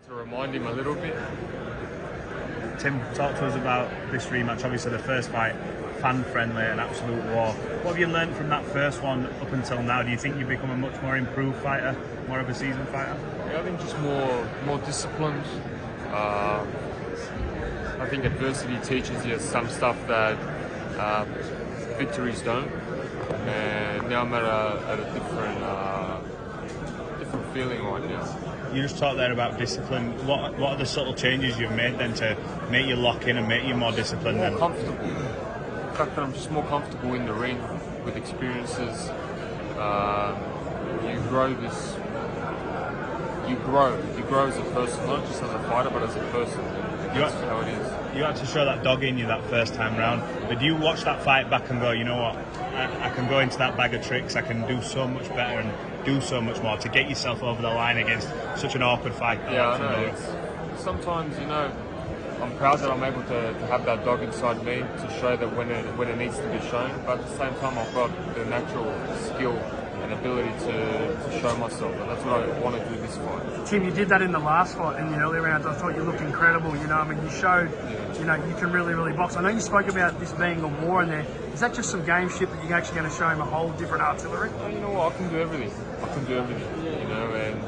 To remind him a little bit. Tim, talk to us about this rematch. Obviously the first fight, fan-friendly, an absolute war. What have you learned from that first one up until now? Do you think you've become a much more improved fighter, more of a seasoned fighter? Yeah, I think just more disciplined. I think adversity teaches you some stuff that victories don't. And now I'm at a different feeling right now. You just talked there about discipline. What are the subtle changes you've made then to make you lock in and make you more disciplined? More comfortable. The fact that I'm just more comfortable in the ring with experiences. You grow as a person, not just as a fighter, but as a person. That's how it is. You had to show that dog in you that first time round. But do you watch that fight back and go, you know what, I can go into that bag of tricks, I can do so much better and do so much more to get yourself over the line against such an awkward fight? Yeah, I know. Sometimes, you know, I'm proud that I'm able to have that dog inside me to show that when it needs to be shown. But at the same time, I've got the natural skill and ability to show myself, and that's what I want to do this fight. Tim, you did that in the last fight, in the early rounds. I thought you looked incredible. You know, I mean, you showed, you know, you can really box. I know you spoke about this being a war in there. Is that just some game shit that you're actually going to show him a whole different artillery? You know what? I can do everything. You know, and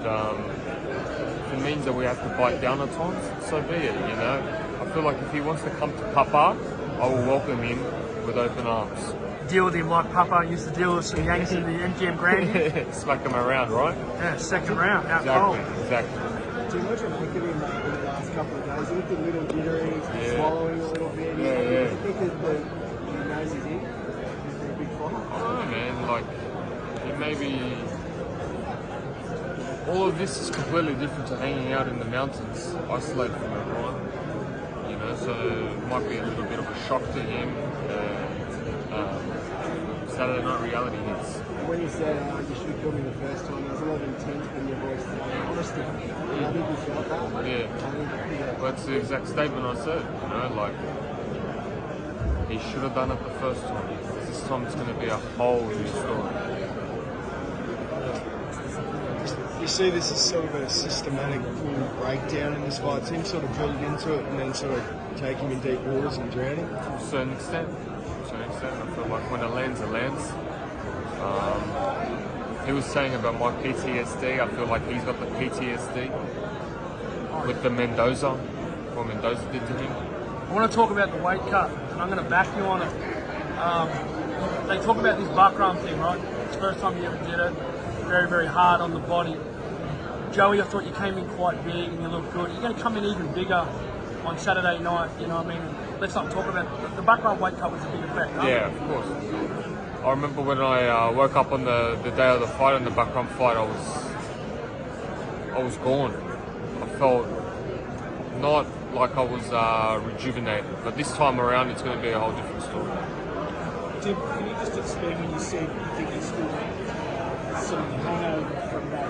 if it means that we have to bite down at times, so be it. You know, I feel like if he wants to come to Papa, I will welcome him with open arms. Deal with him like Papa used to deal with some Yanks in the MGM Grand. Smack him around, right? Yeah, second round, out cold. Exactly. Do you watch him look at him in the last couple of days? He looked a little jittery, swallowing a little bit. Yeah. I think that he knows he's in. He's a big fight. I don't know, man. Like, it may be. All of this is completely different to hanging out in the mountains, isolated from everyone. You know, so it might be a little bit of a shock to him. Saturday night reality hits. When you said you should have killed me the first time, there was a lot of intent in your voice, honesty. And I think you felt that. Yeah. Well, that's the exact statement I said. You know, like, he should have done it the first time. This time it's going to be a whole new story. You see this as sort of a systematic breakdown in this fight. Team sort of build into it and then sort of take him in deep waters and drown him. To a certain extent. I feel like when it lands, it lands. He was saying about my PTSD. I feel like he's got the PTSD with the Mendoza, what Mendoza did to him. I want to talk about the weight cut, and I'm going to back you on it. They talk about this buckram thing, right? It's the first time you ever did it. Very hard on the body. Joey, I thought you came in quite big and you looked good. You're going to come in even bigger on Saturday night, you know what I mean? Let's not talk about it. The background weight cut was a big effect, huh? Yeah, of course. I remember when I woke up on the day of the fight, in the background fight, I was gone. I felt not like I was rejuvenated, but this time around it's going to be a whole different story. Tim, can you just expand when you said you think you still some hangover from that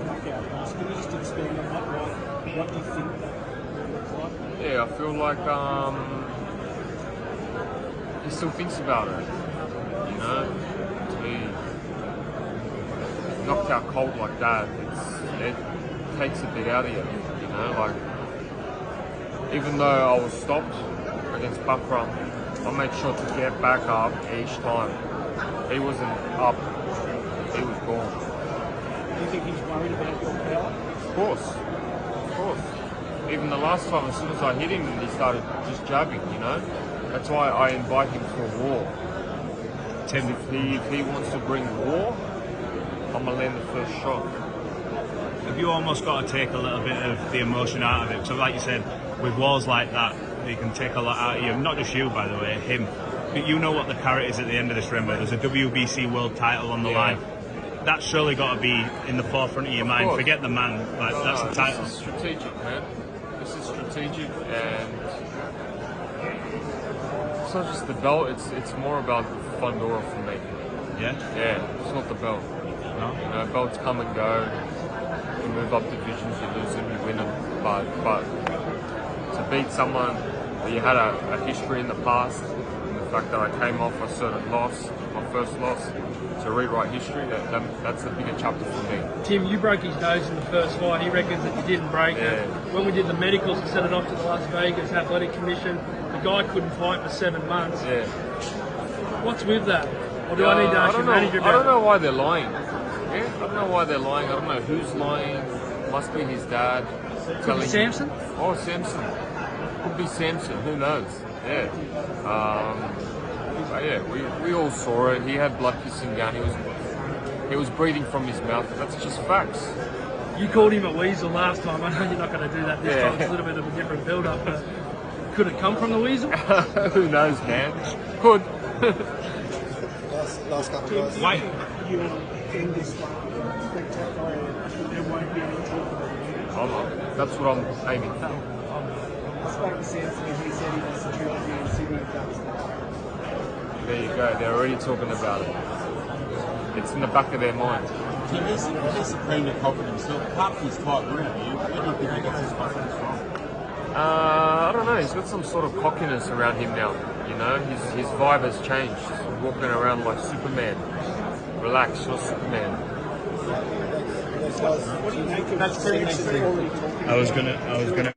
knockout pass? Can you just expand on that? What do you think that will look like? Yeah, I feel like he still thinks about it. You know, to be knocked out cold like that, it takes a bit out of you. You know, like, even though I was stopped against Buckram, I made sure to get back up each time. He wasn't up, he was gone. Do you think he's worried about your power? Of course. Even the last time, as soon as I hit him, he started just jabbing, you know? That's why I invite him for war. Tim, if he wants to bring war, I'm going to land the first shot. have you almost got to take a little bit of the emotion out of it? So like you said, with wars like that, they can take a lot out of you. Not just you, by the way, him. But you know what the carrot is at the end of this, remember? There's a WBC world title on the line. That's surely got to be in the forefront of your mind. Course. Forget the man, like, that's the title. This is strategic, man. This is strategic, and it's not just the belt, it's more about Fundora for me. Yeah, it's not the belt. No? You know, belts come and go. You move up divisions, you lose them, you win them. But to beat someone that you had a history in the past, and the fact that I came off a certain loss, I first loss to rewrite history. That's the bigger chapter for me. Tim, you broke his nose in the first fight. He reckons that you didn't break it. When we did the medicals and sent it off to the Las Vegas Athletic Commission, the guy couldn't fight for 7 months. Yeah. What's with that? Or do I need to ask your manager about I don't know why they're lying. Yeah, I don't know why they're lying. I don't know who's lying. Must be his dad. Could be Samson? Oh, Samson. Could be Samson. Who knows? Yeah. But yeah, we all saw it. He had blood kissing down. He was breathing from his mouth. That's just facts. You called him a weasel last time. I know you're not going to do that this Yeah. time. It's a little bit of a different build-up. But could it come from the weasel? Who knows, man? Could. Last couple of guys. Why? You'll end this spectacular. There won't be any talk about it. That's what I'm aiming for. I spoke to Samson and he said he wants to challenge you in Sydney if that's the case. There you go. They're already talking about it. It's in the back of their mind. Tim, he's supremely confident himself. Apart from his tight win over you, where do you think he gets his confidence from? I don't know. He's got some sort of cockiness around him now. You know, his vibe has changed. He's walking around like Superman. Relax, you're Superman. What do you make of Samson already talking? I was gonna